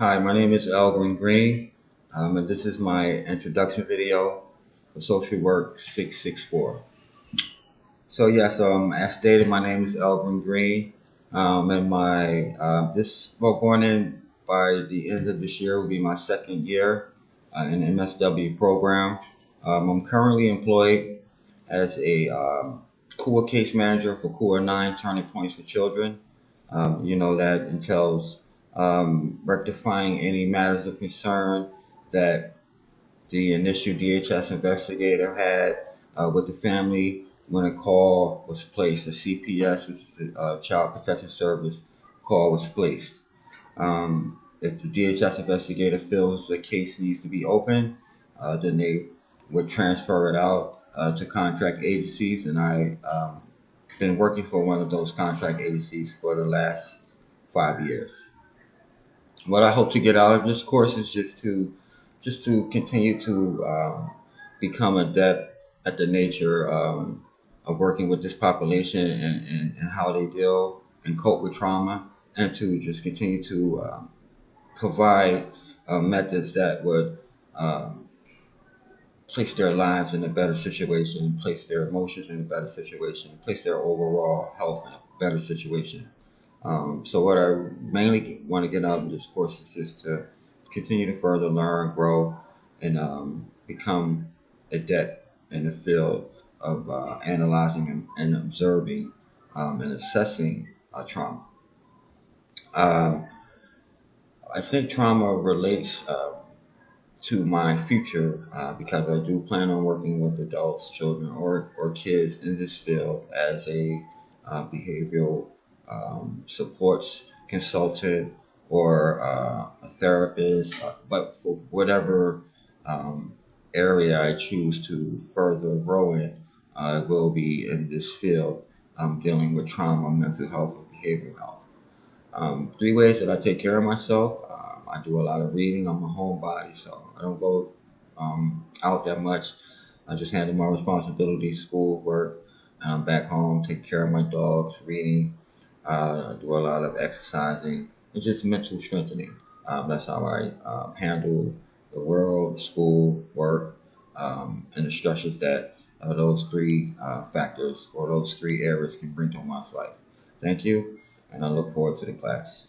Hi, my name is Elvin Green, and this is my introduction video for Social Work 664. As stated, my name is Elvin Green, and my going in by the end of this year will be my second year in the MSW program. I'm currently employed as a CORE case manager for CORE 9 Turning Points for Children. That entails rectifying any matters of concern that the initial DHS investigator had with the family when a call was placed. The CPS, which is the Child Protection Service, call was placed. If the DHS investigator feels the case needs to be open, then they would transfer it out to contract agencies, and I been working for one of those contract agencies for the last 5 years. What I hope to get out of this course is just to continue to become adept at the nature of working with this population and how they deal and cope with trauma, and to just continue to provide methods that would um, place their lives in a better situation, place their emotions in a better situation, place their overall health in a better situation. So what I mainly want to get out of this course is just to continue to further learn, grow, and become adept in the field of analyzing and observing and assessing trauma. Um, I think trauma relates to my future because I do plan on working with adults, children, or kids in this field as a behavioral supports consultant or a therapist, but for whatever um, area I choose to further grow in, I will be in this field dealing with trauma, mental health, and behavioral health. Three ways that I take care of myself. I do a lot of reading. I'm a homebody, so I don't go out that much. I just handle my responsibilities, school, work, and I'm back home, taking care of my dogs, reading. I do a lot of exercising and just mental strengthening. That's how I handle the world, school, work, and the structures that those three factors or those three areas can bring to one's life. Thank you, and I look forward to the class.